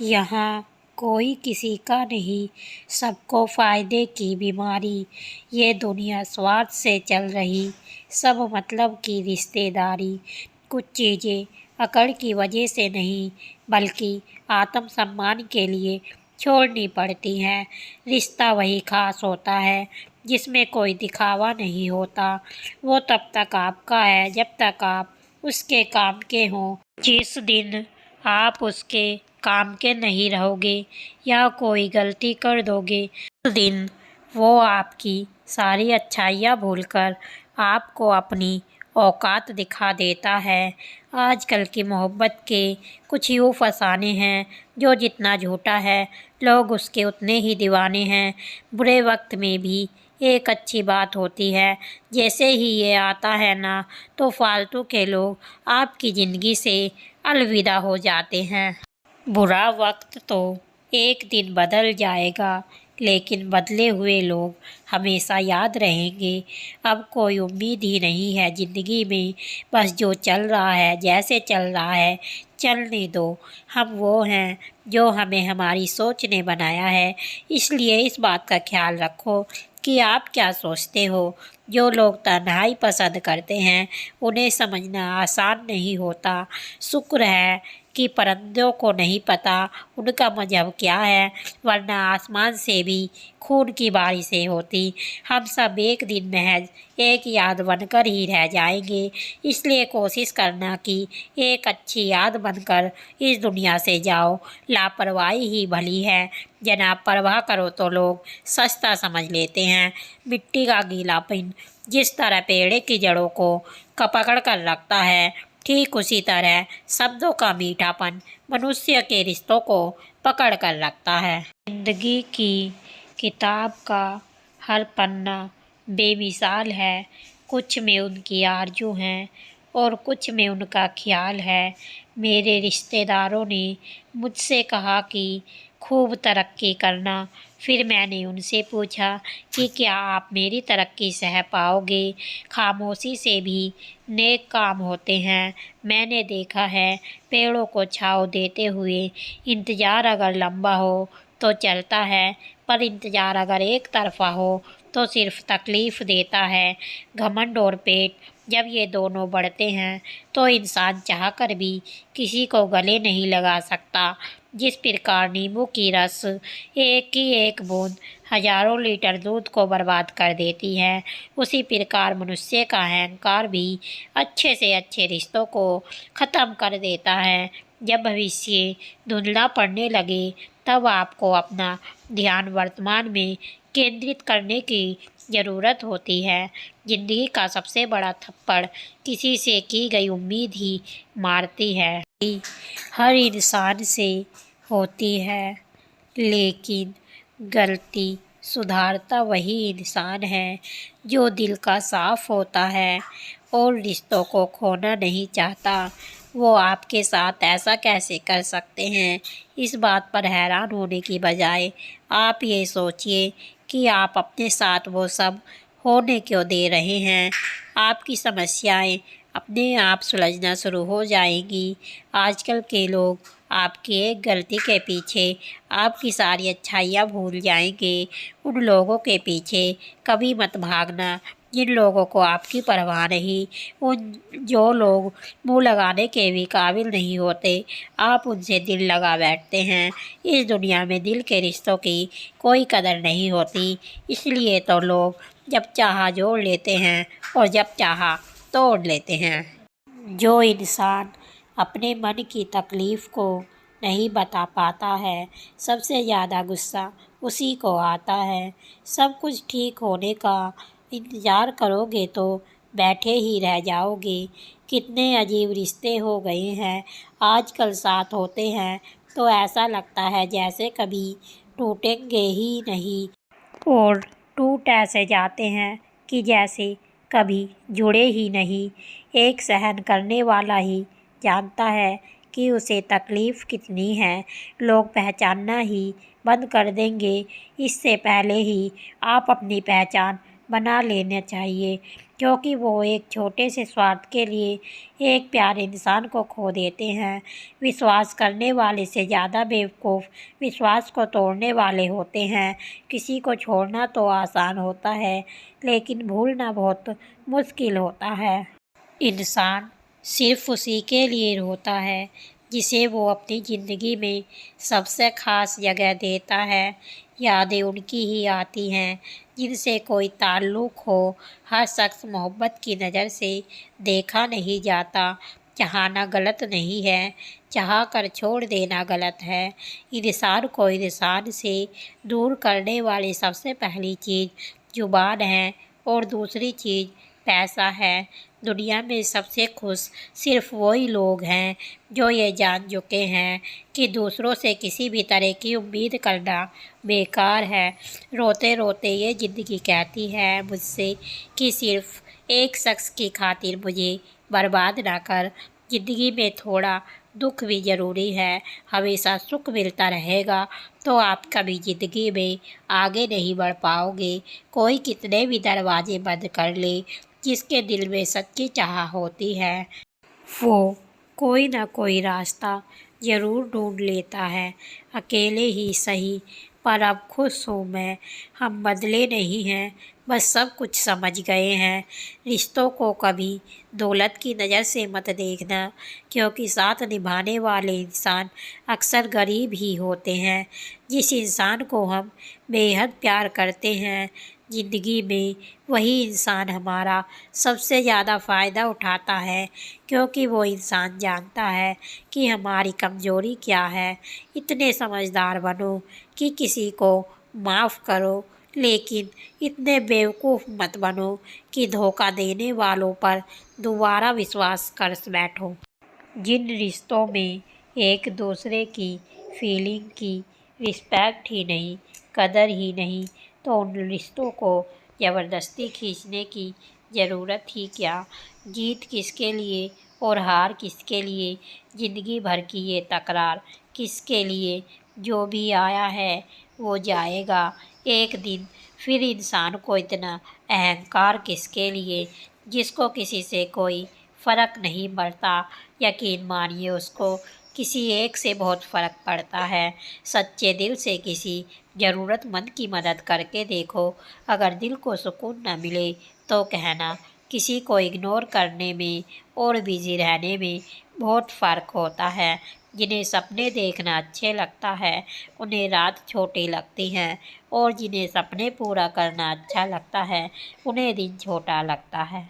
यहाँ कोई किसी का नहीं, सबको फ़ायदे की बीमारी। ये दुनिया स्वार्थ से चल रही, सब मतलब की रिश्तेदारी। कुछ चीज़ें अकड़ की वजह से नहीं, बल्कि आत्मसम्मान के लिए छोड़नी पड़ती हैं। रिश्ता वही खास होता है जिसमें कोई दिखावा नहीं होता। वो तब तक आपका है जब तक आप उसके काम के हों। जिस दिन आप उसके काम के नहीं रहोगे या कोई गलती कर दोगे, उस दिन वो आपकी सारी अच्छाइयाँ भूलकर आपको अपनी औकात दिखा देता है। आजकल की मोहब्बत के कुछ यूँ फसाने हैं जो जितना झूठा है, लोग उसके उतने ही दीवाने हैं। बुरे वक्त में भी एक अच्छी बात होती है, जैसे ही ये आता है ना, तो फालतू के लोग आपकी ज़िंदगी से अलविदा हो जाते हैं। बुरा वक्त तो एक दिन बदल जाएगा, लेकिन बदले हुए लोग हमेशा याद रहेंगे। अब कोई उम्मीद ही नहीं है ज़िंदगी में, बस जो चल रहा है जैसे चल रहा है चलने दो। हम वो हैं जो हमें हमारी सोच ने बनाया है, इसलिए इस बात का ख्याल रखो कि आप क्या सोचते हो। जो लोग तन्हाई पसंद करते हैं उन्हें समझना आसान नहीं होता। शुक्र है कि परिंदों को नहीं पता उनका मज़हब क्या है, वरना आसमान से भी खून की बारिशें होती। हम सब एक दिन महज एक याद बनकर ही रह जाएंगे, इसलिए कोशिश करना कि एक अच्छी याद बनकर इस दुनिया से जाओ। लापरवाही ही भली है, जनाब परवाह करो तो लोग सस्ता समझ लेते हैं। मिट्टी का गीलापन जिस तरह पेड़ की जड़ों को पकड़ कर रखता है, ठीक उसी तरह शब्दों का मीठापन मनुष्य के रिश्तों को पकड़ कर रखता है। जिंदगी की किताब का हर पन्ना बेमिसाल है, कुछ में उनकी आरज़ू हैं और कुछ में उनका ख्याल है। मेरे रिश्तेदारों ने मुझसे कहा कि खूब तरक्की करना। फिर मैंने उनसे पूछा कि क्या आप मेरी तरक्की सह पाओगे। खामोशी से भी नेक काम होते हैं। मैंने देखा है पेड़ों को छाँव देते हुए इंतज़ार अगर लंबा हो तो चलता है, पर इंतज़ार अगर एक तरफ़ा हो तो सिर्फ तकलीफ़ देता है। घमंड और पेट जब ये दोनों बढ़ते हैं तो इंसान चाहकर भी किसी को गले नहीं लगा सकता। जिस प्रकार नींबू की रस एक ही एक बूंद हजारों लीटर दूध को बर्बाद कर देती है, उसी प्रकार मनुष्य का अहंकार भी अच्छे से अच्छे रिश्तों को ख़त्म कर देता है। जब भविष्य धुंधला पड़ने लगे तब आपको अपना ध्यान वर्तमान में केंद्रित करने की ज़रूरत होती है। ज़िंदगी का सबसे बड़ा थप्पड़ किसी से की गई उम्मीद ही मारती है। हर इंसान से होती है, लेकिन गलती सुधारता वही इंसान है जो दिल का साफ होता है और रिश्तों को खोना नहीं चाहता। वो आपके साथ ऐसा कैसे कर सकते हैं, इस बात पर हैरान होने की बजाय आप ये सोचिए कि आप अपने साथ वो सब होने क्यों दे रहे हैं। आपकी समस्याएं अपने आप सुलझना शुरू हो जाएंगी। आजकल के लोग आपकी एक गलती के पीछे आपकी सारी अच्छाइयाँ भूल जाएंगे। उन लोगों के पीछे कभी मत भागना जिन लोगों को आपकी परवाह नहीं, उन जो लोग मुंह लगाने के भी काबिल नहीं होते, आप उनसे दिल लगा बैठते हैं। इस दुनिया में दिल के रिश्तों की कोई कदर नहीं होती, इसलिए तो लोग जब चाहा जोड़ लेते हैं और जब चाहा तोड़ लेते हैं। जो इंसान अपने मन की तकलीफ़ को नहीं बता पाता है, सबसे ज़्यादा गुस्सा उसी को आता है। सब कुछ ठीक होने का इंतज़ार करोगे तो बैठे ही रह जाओगे। कितने अजीब रिश्ते हो गए हैं आजकल, साथ होते हैं तो ऐसा लगता है जैसे कभी टूटेंगे ही नहीं, और टूट ऐसे जाते हैं कि जैसे कभी जुड़े ही नहीं। एक सहन करने वाला ही जानता है कि उसे तकलीफ़ कितनी है। लोग पहचानना ही बंद कर देंगे इससे पहले ही आप अपनी पहचान बना लेना चाहिए, क्योंकि वो एक छोटे से स्वार्थ के लिए एक प्यारे इंसान को खो देते हैं। विश्वास करने वाले से ज़्यादा बेवकूफ़ विश्वास को तोड़ने वाले होते हैं। किसी को छोड़ना तो आसान होता है, लेकिन भूलना बहुत मुश्किल होता है। इंसान सिर्फ उसी के लिए होता है जिसे वो अपनी ज़िंदगी में सबसे ख़ास जगह देता है। यादें उनकी ही आती हैं जिनसे कोई ताल्लुक़ हो। हर शख्स मोहब्बत की नज़र से देखा नहीं जाता। चाहना गलत नहीं है, चाह कर छोड़ देना गलत है। इंसान को इंसान से दूर करने वाली सबसे पहली चीज़ ज़ुबान है और दूसरी चीज़ पैसा है। दुनिया में सबसे खुश सिर्फ वही लोग हैं जो ये जान चुके हैं कि दूसरों से किसी भी तरह की उम्मीद करना बेकार है। रोते रोते ये ज़िंदगी कहती है मुझसे कि सिर्फ एक शख्स की खातिर मुझे बर्बाद ना कर। ज़िंदगी में थोड़ा दुख भी ज़रूरी है। हमेशा सुख मिलता रहेगा तो आप कभी ज़िंदगी में आगे नहीं बढ़ पाओगे। कोई कितने भी दरवाजे बंद कर ले, जिसके दिल में सच्ची चाह होती है वो कोई ना कोई रास्ता ज़रूर ढूंढ लेता है, अकेले ही सही। पर अब खुश हूँ मैं, हम बदले नहीं हैं, बस सब कुछ समझ गए हैं। रिश्तों को कभी दौलत की नज़र से मत देखना, क्योंकि साथ निभाने वाले इंसान अक्सर गरीब ही होते हैं। जिस इंसान को हम बेहद प्यार करते हैं ज़िंदगी में, वही इंसान हमारा सबसे ज़्यादा फ़ायदा उठाता है, क्योंकि वो इंसान जानता है कि हमारी कमज़ोरी क्या है। इतने समझदार बनो कि किसी को माफ़ करो, लेकिन इतने बेवकूफ़ मत बनो कि धोखा देने वालों पर दोबारा विश्वास कर बैठो। जिन रिश्तों में एक दूसरे की फीलिंग की रिस्पेक्ट ही नहीं, कदर ही नहीं, तो उन रिश्तों को ज़बरदस्ती खींचने की ज़रूरत ही क्या। जीत किसके लिए और हार किसके लिए, ज़िंदगी भर की ये तकरार किसके लिए। जो भी आया है वो जाएगा एक दिन। फिर इंसान को इतना अहंकार किसके लिए, जिसको किसी से कोई फ़र्क नहीं पड़ता। यकीन मानिए उसको किसी एक से बहुत फ़र्क पड़ता है। सच्चे दिल से किसी ज़रूरतमंद की मदद करके देखो। अगर दिल को सुकून न मिले तो कहना। किसी को इग्नोर करने में और बिज़ी रहने में बहुत फ़र्क होता है। जिन्हें सपने देखना अच्छे लगता है उन्हें रात छोटी लगती हैं, और जिन्हें सपने पूरा करना अच्छा लगता है उन्हें दिन छोटा लगता है।